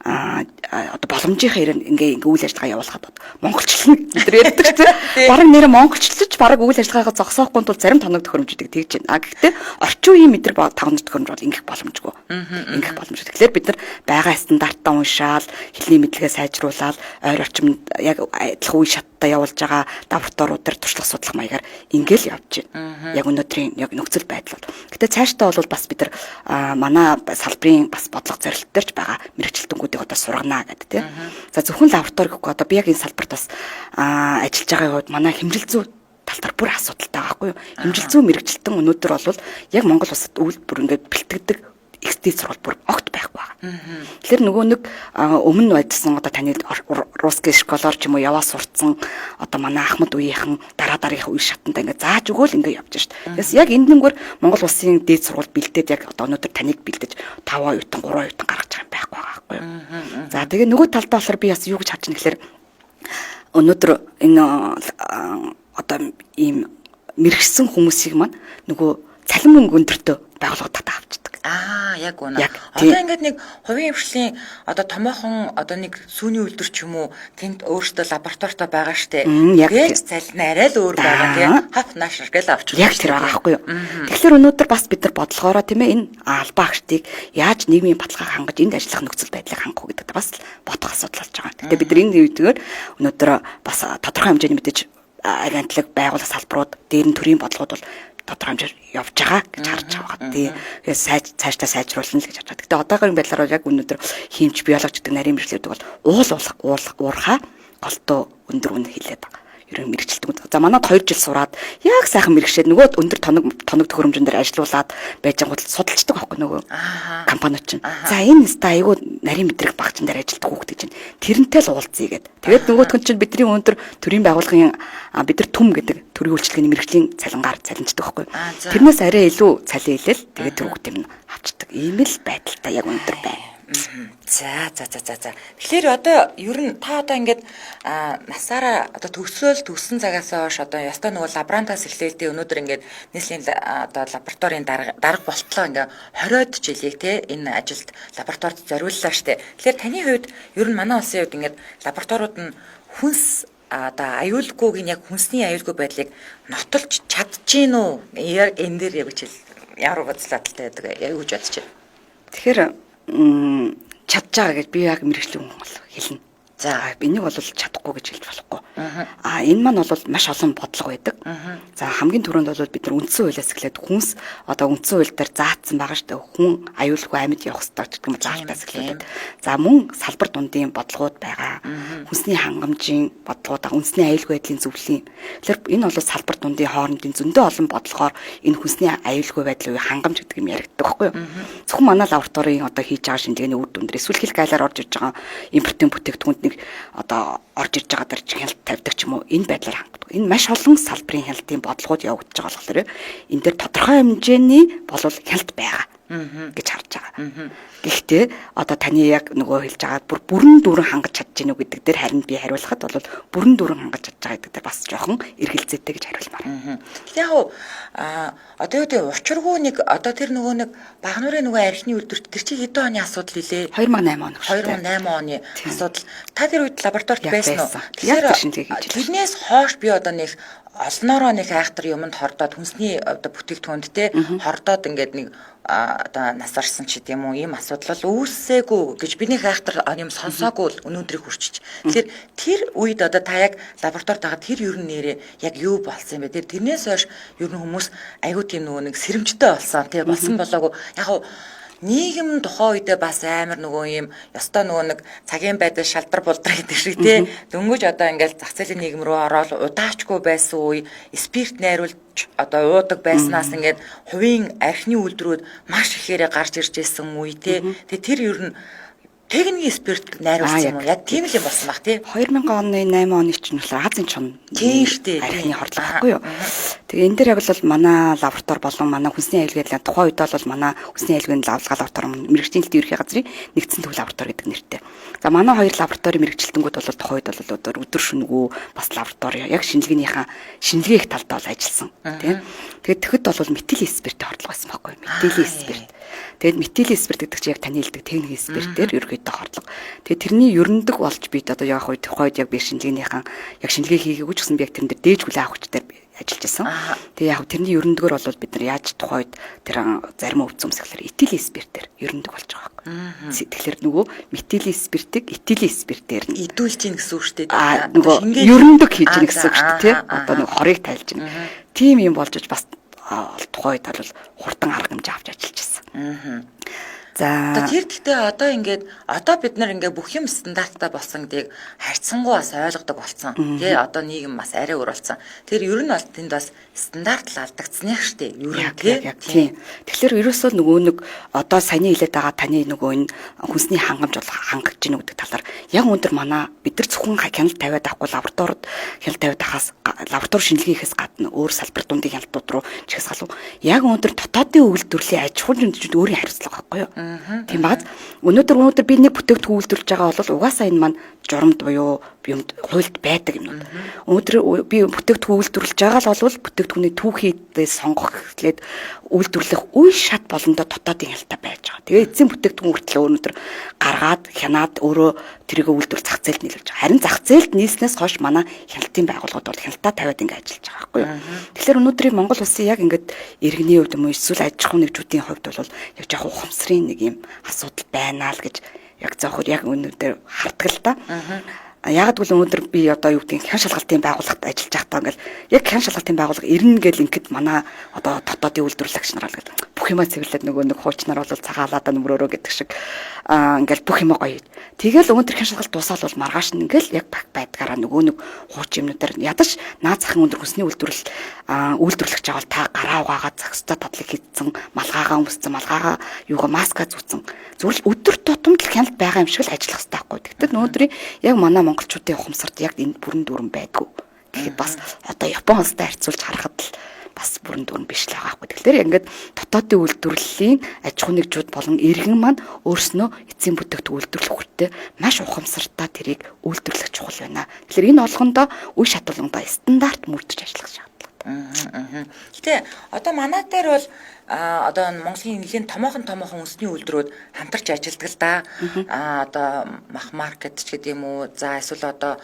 одоо боломжийнхаа ингээ үйл ажиллагаа явуулахад монголчлон өдр ярьдаг те. Бараг нэр монголчлж бараг үйл ажиллагаагаа зогсоохгүй тул зарим тоног төхөөрөмжүүдийг тэгж байна. Гэхдээ орчин үеийн мэдрэг тоног төхөөрөмж бол ингэх боломжгүй. Ингэх боломжтой. Тэгэхээр бид нар байгаа стандартаа уншаал, хэлний мэдлэгээ сайжруулаад, ойр орчимд яг адилхан үе шаттай явуулж байгаа лабораториуд дээр туршлага судлах маягаар ингээл явж байна. Яг өнөөдрийн яг нөхцөл байдал бол. Гэтэ цаашдаа бол бас бид нар манай салбарын бас бодлого зорилт төрж байгаа мэрэгчлэлтэнүүдийг одоо сургана гэдэг тийм. За зөвхөн лаборатори гэхгүй одоо би яг энэ салбарт бас ажиллаж байгаа үед манай хэмжил зүй талтар бүр асуудалтай байгаа байхгүй юу. Хэмжил зүй мэрэгчлэлтэн өнөөдөр бол яг Монгол улсад бүр ингээд бэлтгэдэг экстэй сургууль бүр огт байхгүй байгаа. Тэгэхээр нөгөө нэг өмнө байдсан одоо таны русский школоор ч юм уу яваа сурцсан одоо манай ахмад үеийнхэн дараагийнхаа үе шатанд ингээд зааж өгөөл ингээд явж шít. Тэгээс яг энэ нэгээр Монгол улсын дээд сургууль бэлдээд яг одоо өнөөдөр таныг бэлдэж 5 оюутан 3 оюутан гаргаж байгаа юм байхгүй байгаа байхгүй юу. За тэгээ нөгөө талдаа болохоор би бас юу гэж харж байна гэхээр өнөөдөр энэ одоо ийм мэрэгсэн хүмүүсийг маань нөгөө цалин мөнгө өндөртөө байгууллагуудад авчдаг. Яг үнэ. Яг Одоо тийм. ингээд нэг хувийн хвшлийн одоо томоохон одоо нэг сүүний үйлдвэр ч юм уу тэнд өөртөө лабораторитой байгаа штэ. Яг Гэж цалин арай л өөр байгаа тийм. Хав наашр гэл авчихсан. Яг тэр байгаа байхгүй юу. Тэгэхээр өнөөдөр бас бид нар бодлогоороо тийм ээ энэ албан агштыг яаж нийгмийн баталгааг хангаж энд ажиллах нөхцөл байдлыг хангах уу гэдэг бас бодох асуудал болж байгаа. Тэгэхээр бид нар энэ үедгээр өнөөдөр бас тодорхой хэмжээний мэдээж агентлаг байгуулах салбарууд дээр нь төрийн бодлогууд бол тодорхой хэмжээр явж байгаа гэж харж байгаа. Тэгээ цаашдаа сайжруулна л гэж харж байгаа. Гэтэ одоогийн байдлаар бол яг өнөөдөр химч биологч гэдэг нарийн мэргэжлүүд бол уурхаа голтоо өндөр үнэ хэлээд байгаа. Ерөн мэрэгчлэлтүүд. За манад 2 жил сураад яг сайхан мэрэгшээд нөгөө өндөр тоног төхөөрөмжөн дээр ажиллаулаад байж байгаа бол судалждаг байхгүй нөгөө компаниуд чинь. За энэ ста айгүй нарийн мэдрэг багцан дээр ажилладаг хүүхдүүд чинь тэрнтэй л уулзъя гэд. Тэгээд нөгөөтгөн чинь бидний өндөр төрийн байгууллагын бид нар түм гэдэг төрийн үйлчлэгээний мэрэгжлийн цалингаар цалинждаг байхгүй. Тэрнээс арай илүү цалин хэлэл тэгээд тэр хүүхдүүд нь авчдаг. Ийм л байдалтай яг өндөр байна. За. Тэгэхээр одоо ер нь та одоо ингээд насаараа одоо төгссөн цагаас хойш одоо ястаа нөгөө лаборантаас эхлээлтэй өнөөдөр ингээд нийслэлийн одоо лабораторийн дарга болтлоо ингээд 20-од жилийг те энэ ажилд лабораторид зориуллаа штэ. Тэгэхээр таны хувьд ер нь манай улсын хувьд ингээд лабораториуд нь хүнс одоо аюулгүйг яг хүнсний аюулгүй байдлыг нотолж чадчихээн үү? Яг энэ дээр яг хэл ямар бодлоотой байдаг яг үж бодож байна. Тэгэхээр чадж байгаа гэж би яг мэрэгчлэн хүн бол хэлнэ. За энийг бол чадахгүй гэж хэлж болохгүй. Энэ маань бол маш олон бодлого байдаг. За хамгийн түрүүнд бол бид нар үндсэн хуулиас эхлээд хүнс одоо үндсэн хууль дээр заагдсан байгаа шүү дээ. Хүн аюулгүй амьд явах ёстой гэдэг юм заалтаас эхлээд. За мөн салбар дундын бодлогууд байгаа. Хүнсний хангамжийн бодлогууд, үндэсний аюулгүй байдлын зөвлөлийн. Тэгэхээр энэ бол салбар дундын хоорондын зөндөө олон бодлогоор энэ хүнсний аюулгүй байдлын хангамж гэдэг юм яригддаг байхгүй юу? Зөвхөн манай лабораторийн одоо хийж байгаа шинжилгээний үр дүн дээр эсвэл хэл гайлаар орж ирж байгаа импортын бүтээгдэхүүнд одоо орж ирж байгаа дэр хяналт тавьдаг ч юм уу энэ байдлаар хангадаг. Энэ маш олон салбарын хяналтын бодлогод явагдаж байгаа болохоор энэ дээр тодорхой хэмжээний болов хяналт байгаа гэж харж байгаа. Гэхдээ одоо таны яг нөгөө хэлж байгаа бүрэн дүүрэн хангаж чадж гинүү гэдэг дээр харин би хариулахад бол бүрэн дүүрэн хангаж чадж байгаа гэдэг дээр бас жоохон эргэлзээтэй гэж хариулмаар. Яг одоо юу учиргүй нэг одоо тэр нөгөө нэг багнуурын нөгөө архины үйлдвэрт тэр чинь хэдэн оны асуудал илээ? 2008 он. 2008 оны асуудал. Та тэр үед лабораторид байсан уу? Тэгэхээр тэрнээс хойш би одоо нэг олноороо нэг айхтар юмд хордоод хүнсний одоо бүтээгдэхүүнд те хордоод ингээд нэг одоо нас орсон ч гэдэм юм ийм асуудал бол үүссээгүй гэж биний айхтар юм сонсоогүй л өнөөдрийг хүрчиж. Тэгэхээр тэр үед одоо та яг лабораторид байгаа тэр ер нь нэрээ яг юу болсон юм бэ? Тэрнээс хойш ер нь хүмүүс айгүй тийм нөгөө нэг сэрэмжтэй болсон те болсон болоогүй. Яг нийгэм тухайн үедээ бас амар нөгөө юм ёстой нөгөө нэг цагийн байдал шалдар булдар гэдэг шиг тий дөнгөж одоо ингээл зах зээлийн нийгэм рүү ороод удаачгүй байсан үе спирт найруулж одоо уудаг байснаас ингээд хувийн архины үйлдвэрүүд маш ихээр гарч ирж байсан үе тий тэр ер нь техникийн спирт найруулсан юм уу? Яг тийм л юм болсон баг тий. 2000 оны 8 оны чинь болохоор Азийн чон тийм штэ архины хордлого байхгүй юу? Тэгээ энэ дээр яг бол манай лаборатори болон манай хүнсний аюулгүй тухайн үед бол манай хүнсний аюулгүй лаборатори мэрэгжлийн ерхий газрын нэгдсэн төв лаборатори гэдэг нэртэй. За манай хоёр лабораторийн мэрэгчлэлтэнгүүд бол тухайн үед бол өдөр шөнөгөө бас лаборатори яг шинжилгээ их талдаа бол ажилласан тий. Тэгээд тэгэхэд бол метилийн спирт хордлого байсан байхгүй юу? Метилийн спирт. Тэгээд метилийн спирт гэдэг чинь яг таны хэлдэг техникийн спиртээр ерөөхдөө хордлого. Тэгээд тэрний ерөндөг болж бид одоо яг тухайн үед яг би шинжилгээнийхэн яг шинжилгээ хийгээгүй ч гэсэн би яг тэрэн дээр дээж хүлээ авах хүчээр ажиллаж байсан. Тэгээ яг тэрний ерөндөөр бол бид нар яаж тухайн үед тэр зарим өвцөн өмсгөлөөр этилийн спиртээр ерөндөг болж байгаа байхгүй. Тэгэхээр нөгөө метилийн спиртийг этилийн спиртээр нь идүүлж гин гэсэн үг шүү дээ. Нөгөө ерөндөг хийж гин гэсэн үг шүү дээ тий. Одоо нөгөө хорыг тайлж гин. Тийм юм болж бас тухайн үед бол хурдан арга хэмжээ авч ажиллаж байсан. За тэр гэхдээ одоо ингээд одоо бид нар ингээд бүх юм стандарттай болсон гэдгийг харьцангуй бас ойлгодог болсон. Тэ одоо нийгэм бас арай өөр болсон. Тэр ер нь бол тэнд бас стандарт л алдагдсан юм штэ. Ер нь тийм. Тэгэхээр ерөөсөө нөгөө нэг одоо саяны хэлээд байгаа таны нөгөө энэ хүнсний хангамж бол хангаж гинэ гэдэг талаар яг өндөр манай бид нар зөвхөн хяналт тавиад авахгүй лабораторид хяналт тавиад ахаас лаборатори шинжилгээхээс гадна өөр салбар дундын хяналтууд руу чихээс галуу яг өндөр дотоодын үйлдвэрлэлийн аж ахуйн зэмжүүд өөрийн хариуцлага байхгүй юу? Тийм бааз өнөөдөр би нэг бүтээгдэхүүн үйлдвэрлэж байгаа бол угаасаа энэ маань журамд буюу юмд хуульд байдаг юмнууд. Өнөөдөр би бүтээгдэхүүн үйлдвэрлэж байгаа л бол бүтээгдэхүүний түүхийдээ сонгох гэхлээр үйлдвэрлэх үе шат боломдоо дотоодын хяналтаа байж байгаа. Тэгээ эзэн бүтээгдэхүүн хүртэл өнөөдөр гаргаад хянаад өөрөө тэрийг үйлдвэр зах зээлд нийлүүлж байгаа. Харин зах зээлд нийснээс хойш манай хяналтын байгууллагууд бол хяналтаа тавиад ингэ ажиллаж байгаа байхгүй юу. Тэгэхээр өнөөдрийн Монгол улсын яг ингээд иргэний хувьд юм уу эсвэл аж ахуй нэгжүүдийн хувьд бол яг яг ухамсарын нэг юм асуудал байна л гэж яг заахад яг өнөөдөр харддаг л да. Яг гэвэл өнөөдөр би одоо юу гэдгийг хян шалгалтын байгууллагад ажиллаж байхдаа ингээл яг хян шалгалтын байгууллага ирнэ гэл ингээд манай одоо дотоодын үйлдвэрлэгч нар л гэдэг бүх юмаа цэвэрлээд нөгөө нэг хуучнаар бол цагаалаад нөмрөөрөө гэдэг шиг ингээл бүх юмаа гоё. Тэгэл өнөөдөр хян шалгалт дуусаад бол маргааш нь ингээл яг байдгаараа нөгөө нэг хууч юмнуудаар ядаж наад захын өндөр хүнсний үйлдвэрлэл үйлдвэрлэгч авал та гараа угаагаад зохистой тадлыг хийцэн малгаагаа өмсцэн малгаагаа юугаа маска зүүцэн зүгээр л өдөр тутамд л хяналт байгаа юм шиг л ажиллах хэрэгтэй байхгүй. Тэгтээ өнөөдрийн яг манай монголчуудын ухамсарт яг энэ бүрэн дүүрэн байдгүй. Тэгэхэд бас одоо Япон улстай харьцуулж харахад л бас бүрэн дүүрэн биш л байгаа байхгүй. Тэгэхээр ингээд дотоодын үйлдвэрлэлийн аж ахуй нэгжүүд болон иргэн маань өөрснөө эцсийн бүтээгдэхүүн үйлдвэрлэх хүртээ маш ухамсартай тэрийг үйлдвэрлэх чухал байна. Тэгэхээр энэ болгондоо үе шатуулгандаа стандарт мөрдөж ажиллах шаардлага. Гэтэ одоо манай дээр бол одоо Монголын нэлийн томоохон үндэсний үйлдвэрүүд хамтарч ажилладаг л да. Одоо мах маркет ч гэдэг юм уу. За эсвэл одоо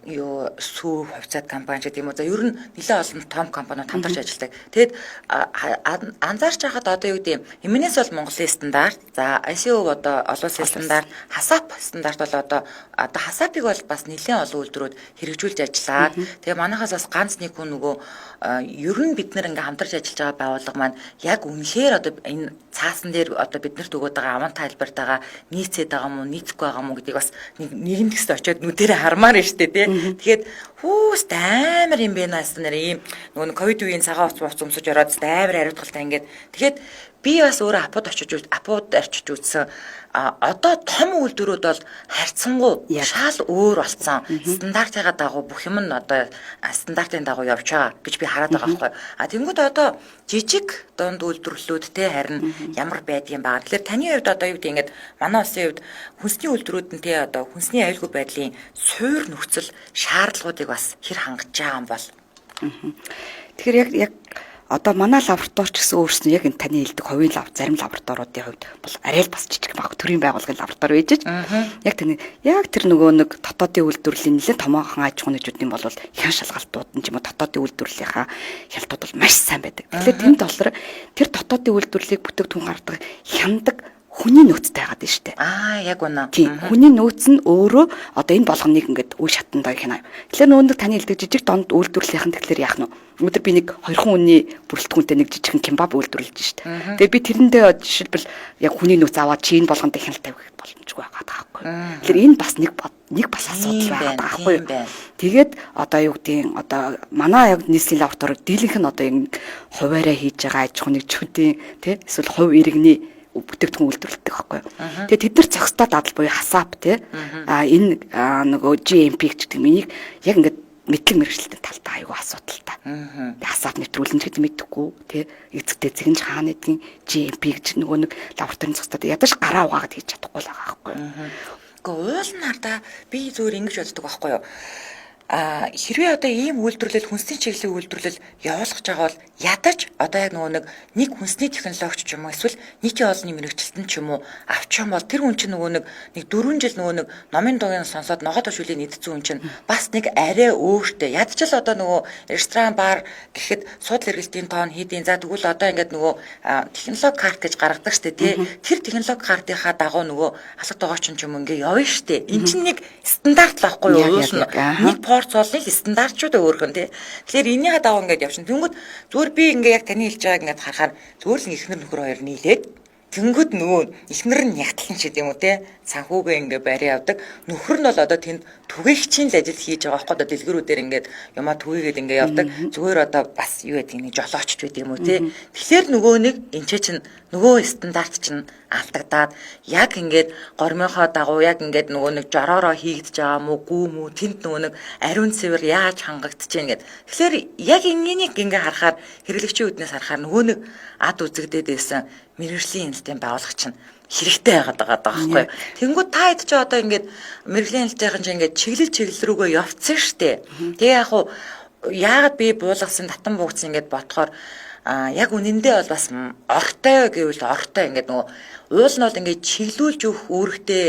юу сүү хувьцаат компани ч гэдэг юм уу. За ер нь нэлээд олон том компаниуд хамтарч ажилладаг. Тэгэд анзаарч байхад одоо юу гэдэг юм. Хэмнээс бол Монголын стандарт, за ICO одоо олон улсын стандарт, хасап стандарт бол одоо хасапыг бол бас нэлээд олон үйлдвэрүүд хэрэгжүүлж ажиллаад. Тэгээ манайхаас бас ганц нэг хүн нөгөө ер нь бид нэр ингээм хамтарч ажиллаж байгаа байгууллага маань яг үнэхээр одоо энэ цаасан дээр одоо биднэрт өгөөд байгаа аман тайлбарт байгаа нийцээд байгаа мó нийцэхгүй байгаа мó гэдгийг бас нийгэмд гэсэн очиод нүдэрээ хармаар нь штэ тий. Тэгэхээр хүүст амар юм байна гэсэн нэр ийм нөгөө ковид үеийн цагаан уц өмсөж ороод амар хариуцлагатай ингээд тэгэхэд би бас өөрөө апууд арчиж үзсэн. Одоо том үйлдвэрүүд бол харьцангуй шал өөр болсон. Стандартыгаа дагуу бүх юм нь одоо стандартын дагуу явж байгаа гэж би хараад байгаа байхгүй. Тэнгүүд одоо жижиг дунд үйлдвэрлэлүүд те харин ямар байдгийн баа. Тэгэхээр таны хувьд одоо юу гэдэг ингээд манай улсын хувьд хүнсний үйлдвэрүүд нь те одоо хүнсний аюулгүй байдлын суур нөхцөл шаардлагуудыг бас хэр хангаж байгаа юм бол. Тэгэхээр яг одоо манай лаборатори ч гэсэн өөрснөө яг энэ таны хэлдэг хувийн зарим лабораториудын хувьд бол арай л бас жижиг баг төрийн байгууллагын лаборатори байж. Яг тэр нөгөө нэг дотоодын үйлдвэрлэлийн нэлээд томоохон аж ахуй нэгжүүдийн бол хян шалгалтууд нь ч юм уу дотоодын үйлдвэрлэлийнхаа хяналтууд бол маш сайн байдаг. Тэгэхээр тэнд болохоор тэр дотоодын үйлдвэрлэлийг бүтээгдэхүүн гаргадаг хяндаг хүний нөөцтэй байгаад байна шүү дээ. Яг үнэ. Тийм. Хүний нөөц нь өөрөө одоо энэ болгоныг ингээд үе шатандаа хянаа. Тэгэхээр нөгөө таны хэлдэг жижиг донд үйлдвэрлэлийнх нь тэгэхээр яах нь өнөөдөр би нэг 2 хүний бүрэлдэхүүнтэй нэг жижигхэн кебаб үйлдвэрлэж шүү дээ. Тэгээд би тэрэндээ жишээлбэл яг хүний нөөц аваад чинь болгонд хяналт тавих боломжгүй байгаа байхгүй. Тэгэхээр энэ бас нэг бас асуудал байгаа байхгүй. Тэгээд одоо юу гэдгийг одоо манай яг нийслэлийн лаборатори дийлэнх нь одоо энэ хуваараа хийж байгаа аж ахуй нэгжүүдийн тий эсвэл хувь иргэний бүтээгдэхүүн үйлдвэрлэдэг байхгүй. Тэгээ тэд нар зохистой дадал буюу хасап тий энэ нөгөө GMP гэдэг минийг яг ингээд мэдлэг мэргэжилтийн талдаа аюу асуудалтай. Хасап нэвтрүүлэн ч гэдэг мэдэхгүй тий эцэгтэй зэгэнж хаана гэдгийг GMP гэж нөгөө нэг лабораторийн зохистой ядаж гараа угаагаад хийж чадахгүй л байгаа байхгүй. Гэхдээ уулнаар да би зүгээр ингэж боддог байхгүй юу? Хэрвээ одоо ийм үйлдвэрлэл хүнсний чиглэлийн үйлдвэрлэл явуулах байгаа бол ядаж одоо яг нэг хүнсний технологич ч юм уу эсвэл нийтийн олонний мэрэгчлэлтэн ч юм уу авчих юм бол тэр хүн чинь нэг 4 жил нэг номын дугын сонсоод ногоо төвшүүлийн нэдцэн хүн чинь бас нэг арай өөртөө ядаж л одоо ресторан бар гэхэд суудлын эргэлтийн тоон хийдийн за тэгвэл одоо ингээд технологи карт гэж гаргадаг штэ тий тэр технологи картынхаа дагуу алга тогооч ч юм ингээ явна штэ эн чинь нэг стандарт л байхгүй юу нэг цолыг стандартчууд өөрхөн тий. Тэгэхээр энийхээ дагуу ингээд явчихна. Тэнгүүд зүгээр би ингээ яг таны хэлж байгааг ингээд харахаар зүгээр л эхнэр нөхөр хоёр нийлээд тэнгүүд нөгөө эхнэр нь ягтлан ч гэдэм үү тий. Санхүүгээ ингээ барь явдаг. Нөхөр нь бол одоо тэнд түгээгчийн л ажил хийж байгаа байхгүй одоо дэлгэрүүдээр ингээд юмаа түгээгээд ингээ явдаг. Зүгээр одоо бас юу гэдэг нэг жолоочч байд юм уу тий. Тэгэхээр нөгөө нэг энэ чинь нөгөө стандарт чинь алдагдаад яг ингээд гормынхоо дагуу яг ингээд нөгөө нэг жороороо хийгдэж байгаа мó гүү мүү тэнд нөгөө нэг ариун цэвэр яаж хангагдаж байна гэд. Тэгэхээр яг энийг ингээ харахаар хэрэглэгчийн үүднээс харахаар нөгөө нэг ад үзэгдээд байсан мэрэгжлийн хяналтын байгууллага чинь хэрэгтэй байгаад байгаа байхгүй. Тэнгүүд та хэд ч одоо ингээд мэрэгжлийн хяналтынхан чинь ингээд чиглэл рүүгээ явцсан штэ. Тэгээ яг хуу яагаад би буулгасан татан буугдсан ингээд бодохоор яг үнэндээ бол бас ортой гэвэл ортой ингээд нөгөө уул нь бол ингээд чиглүүлж өгөх үүрэгтэй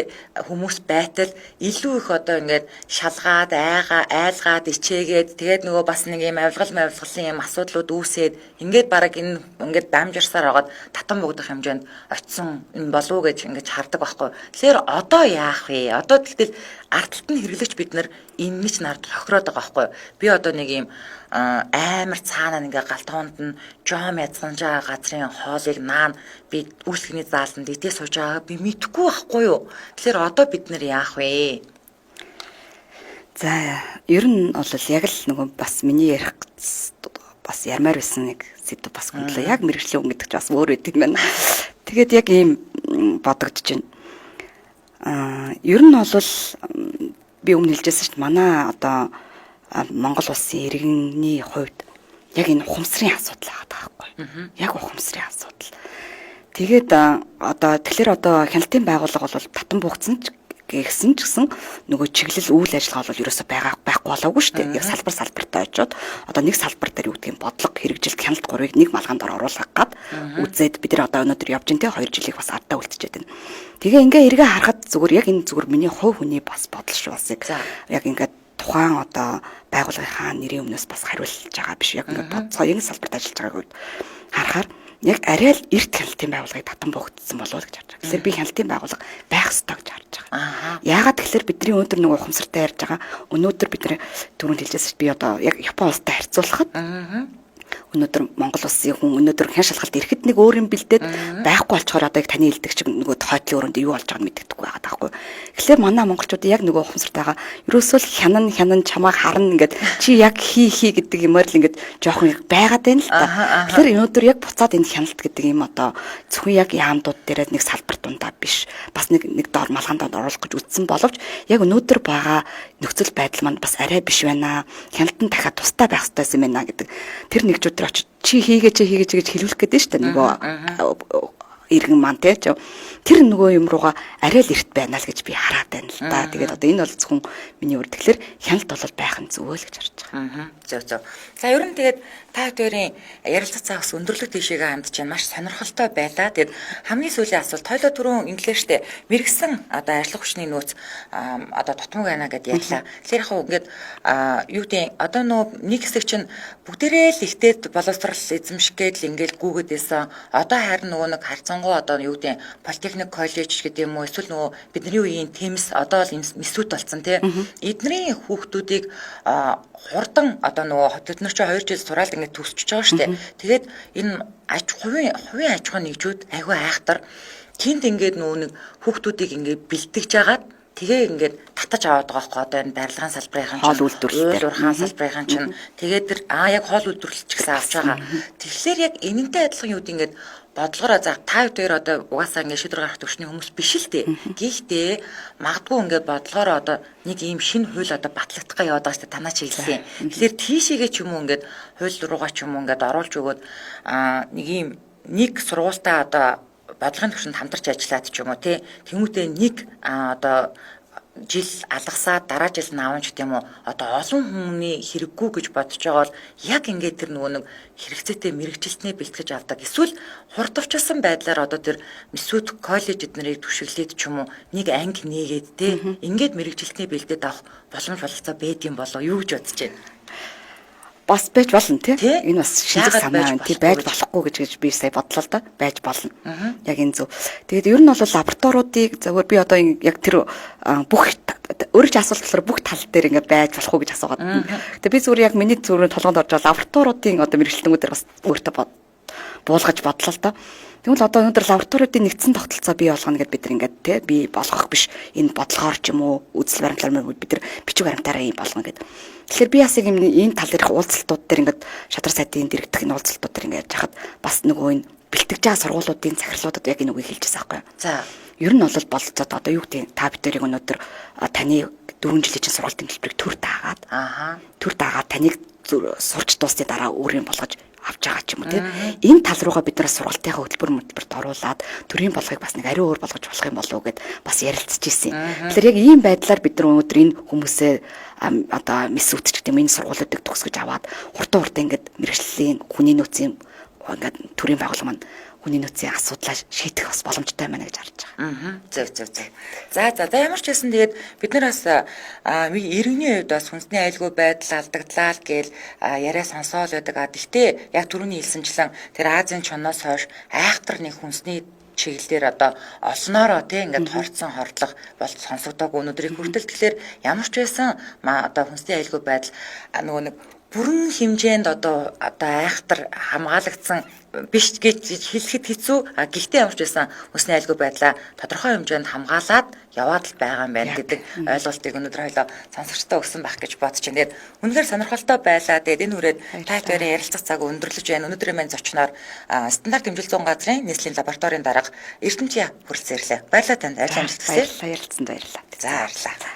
хүмүүс байтал илүү их одоо ингээд шалгаад айлгаад ичээгээд тэгээд нөгөө бас нэг юм авилгалын юм асуудлууд үүсээд ингээд бараг энэ ингээд дамжирсаар хагаад татан буугдах хэмжээнд очисон юм болов уу гэж ингээд хардаг байхгүй. Тэгэхээр одоо яах вэ? Одоо тэгтэл ардталт нь хэрэглэгч бид нар энэ ч нард хохироод байгаа байхгүй. Би одоо нэг юм амар цаана ингээ галтгоонд нь жом язганж байгаа газрын хоолыг наана би үүсгэний зааланд идээ сууж байгаа би мэдэхгүй байхгүй юу. Тэгэхээр одоо бид нэр яах вэ? За ер нь бол яг л нөгөө бас миний ярих бас ярмаар байсан нэг сэдв бас гүнлээ. Яг мэрэгжлийн хүн гэдэг чинь бас өөр үдэг юм байна. Тэгээд яг ийм бодогдож байна. Ер нь бол би өмнө хэлжсэн шүү дээ. Манай одоо Монгол улсын иргэний хувьд яг энэ ухамсарын асуудал байгаа байхгүй. Яг ухамсарын асуудал. Тэгээд одоо тэгэхээр одоо хяналтын байгууллага бол татан буугдсан ч гэсэн нөгөө чиглэл үйл ажиллагаа бол ерөөсөй байхгүй болоогүй шүү дээ. Яг салбартаа очиод одоо нэг салбар дээр юу гэдэг юм бодлого хэрэгжилт хяналт гурвыг нэг малганд оруулах гад үзээд бид нар одоо өнөөдөр явж дээ 2 жилийг бас ардаа үлдчихэд байна. Тэгээ ингээ эргээ харахад зүгээр яг энэ зүгээр миний хувь хүний бас бодол шуусыг яг ингээ тухайн одоо байгууллагынхаа нэрийн өмнөөс бас хариулж байгаа биш. Яг ингээ бодцоо энэ салбарт ажиллаж байгааг үед харахаар яг арай л эрт хяналтын байгууллагыг татан буугдсан болов уу гэж харж байгаа. Тэгэхээр би хяналтын байгууллага байх ёстой гэж харж байгаа. Яагаад тэгэхээр бидний өнөөдөр нэг ухамсартай ярьж байгаа. Өнөөдөр бид түрүүнд хэлжсэн би одоо яг Япон улстай харьцуулахад өнөөдөр Монгол улсын хүн өнөөдөр хэн шалгалт ирэхэд нэг өөр юм бэлдээд байхгүй болчоор одоо яг таны хэлдэг чинь нөгөө тоотлын өрөөнд юу болж байгааг мэддэггүй байгаа таахгүй. Тэгэхээр манай монголчууд яг нөгөө ухамсартайгаа ерөөсөө л хянан чамааг харна ингээд чи яг хий гэдэг юмар л ингээд жоохон яг байгаад байна л та. Тэгэхээр өнөөдөр яг буцаад энэ хяналт гэдэг юм одоо зөвхөн яг яамдууд дээр нэг салбар дундаа биш. Бас нэг доор малганд оруулах гэж үтсэн боловч яг өнөөдөр байгаа нөхцөл байдал маань бас арай биш байна. Хяналтан дахиад тустай байх хэрэгтэй юм байна гэдэг. Тэр нэг өдөр очиж чи хийгээч гэж хэлүүлэх гээд нь шүү дээ нөгөө иргэн маань тий тэр нөгөө юм руугаа арай л эрт байна л гэж би хараад байна л да. Тэгээд одоо энэ бол зөвхөн миний өөр тэгэхээр хяналт бол байх нь зөвөө л гэж харж байгаа. Зөв. За ер нь тэгээд та хоёрын ярилцлага бас өндөрлөг тийшээгээ хандж байна. Маш сонирхолтой байлаа. Тэгээд хамгийн сүүлийн асуулт тойлоо түрүүн инглиш штэ мэрэгсэн одоо ажиллах хүчний нөөц одоо тутмаг байна гэдээ ярьлаа. Тэгэхээр яг ингээд юу гэдэг одоо нөгөө нэг хэсэг чинь бүгдээрээ л ихтэй боловсрал эзэмшгээд л ингээд гүгээд байсан. Одоо харин нөгөө нэг харьцангуй одоо юу гэдэг политехник коллеж гэдэг юм уу эсвэл нөгөө бидний үеийн темс одоо л институт болсон тий. Эднэрийн хүүхдүүдийг хурдан одоо нөгөө бид нар ч 2 жил сураад ингээд төсчихөж байгаа штэ. Тэгээд энэ хувийн аж ахуйн нэгжүүд айгүй айхтар тэнд ингээд нөгөө нэг хүүхдүүдийг ингээд бэлтгэж агаад тэгээ ингээд татаж аваад байгаа байхгүй одоо энэ барилгын салбарын хоол үйлдвэрлэлээр уурхаан салбарын чинь тэгээд тэр яг хоол үйлдвэрлэлч гэсэн авч байгаа. Тэгэхээр яг энэнтэй адилхан юу гэдэг ингээд бодлогоор за та хоёр одоо угаасаа ингээд шийдвэр гаргах төвчний хүмүүс биш л дээ. Гэхдээ магадгүй ингээд бодлогоор одоо нэг ийм шинэ хууль одоо батлагдах яваад байгаа шүү дээ танаа чиглэсэн. Тэгэхээр тийшээгээ ч юм уу ингээд хууль руугаа ч юм уу ингээд оруулж өгөөд нэг ийм нэг сургуультай одоо бодлогын төвшөнд хамтарч ажиллаад ч юм уу тий тэмүүтээ нэг одоо жил алгасаад дараа жил наавч гэх юм уу одоо олон хүний хэрэггүй гэж бодож байгаа бол яг ингээд тэр нөгөө нэг хэрэгцээтэй мэрэгжилтнээ бэлтгэж авдаг эсвэл хурдвчилсан байдлаар одоо тэр месүүд коллеж эднэрийг түшиглээд ч юм уу нэг анги нээгээд тий ингээд мэрэгжилтнээ бэлдээд авах боломж бололцоо байд юм болоо юу гэж бодож байна. Бас байж болно тий. Энэ бас шинжлэх санаа байна. Тий байж болохгүй гэж би сая бодлоо л да. Байж болно. Яг энэ зөв. Тэгээд ер нь бол лабораториудыг зөвхөн би одоо яг тэр бүх өөрөж асуулт болохоор бүх тал дээр ингээд байж болохгүй гэж асуугаад. Тэгээд би зүгээр яг миний зүрийн толгойд орж байгаа лабораториудын одоо мэрэгчлэнүүдээр бас өөртөө буулгаж бодлоо л да. Тэгвэл одоо өнөөдөр лабораториудын нэгдсэн тогтолцоо бий болгоно гэдээ бид ингээд тий би болгох биш энэ бодлогоор ч юм уу үзэл баримтлаар бид нар бичиг баримтаараа юм болгоно гэдэг. Тэгэхээр би бас яг энэ тал дээрх уулзалтууд дээр ингээд шадар сайтын дэрэгдэх энэ уулзалтууд дээр ингээд яхад бас нөгөө энэ бэлтгэж байгаа сургуулиудын захирлуудад яг энэ үгийг хэлж байгаа байхгүй юу? За. Ер нь бол болцоод одоо юу гэдэг та бидэрийг өнөөдөр таны 4 жилийн чинь сургалтын төлбөрийг төр даагаад төр даагаад таныг сурч дуусны дараа өөрийн болгож авч байгаа ч юм уу тийм. Энэ тал руугаа бид нар сургалтынхаа хөтөлбөрт оруулаад төрийн болгыг бас нэг ариун өөр болгож болох юм болов уу гэд бас ярилцж ирсэн. Тэгэхээр яг ийм байдлаар бид нар өнөөдөр энэ хүмүүсээ одоо мис үтч гэдэг юм энэ сургуулиудыг төгсгөж аваад хурдан ингээд мэрэгжлийн хүний нөөцийн ингээд төрийн байгууллага маань хүний нөөцийн асуудлаа шийдэх бас боломжтой байна гэж харж байгаа. Зөв. За ямар ч байсан тэгээд бид нар бас иргэний хувьд бас хүнсний аюулгүй байдал алдагдлаа гээл яриа сонсоол байдаг. Гэхдээ яг түрүүний хэлсэнчлэн тэр Азийн чоноос хойш айхтар нэг хүнсний чиглэлээр одоо олсноороо тийм ингээд хорцсон хордлого бол сонсогдоог өнөөдрийн хүртэл тэгэхээр ямар ч байсан одоо хүнсний аюулгүй байдал нөгөө нэг бүрэн хэмжээнд одоо айхтар хамгаалагдсан биш гэж хэлэхэд хэцүү. Гэхдээ ямар ч байсан хүнсний аюулгүй байдлаа тодорхой хэмжээнд хамгаалаад яваад л байгаа юм байна гэдэг ойлголтыг өнөөдөр хоёлоо сонсогчдод өгсөн байх гэж бодож байна. Тэгээд үнэхээр сонирхолтой байлаа. Тэгээд энэ үрээд тайт хоёрын ярилцах цаг өндөрлөж байна. Өнөөдрийн маань зочноор стандарт хэмжил 100 газрын нийслэлийн лабораторийн дарга Эрдэмтгий хүрэлцэн ирлээ. Баярлалаа танд. Арилжаамжилт хүсье. Баярлалаа, ярилцсанд баярлалаа. За баярлалаа.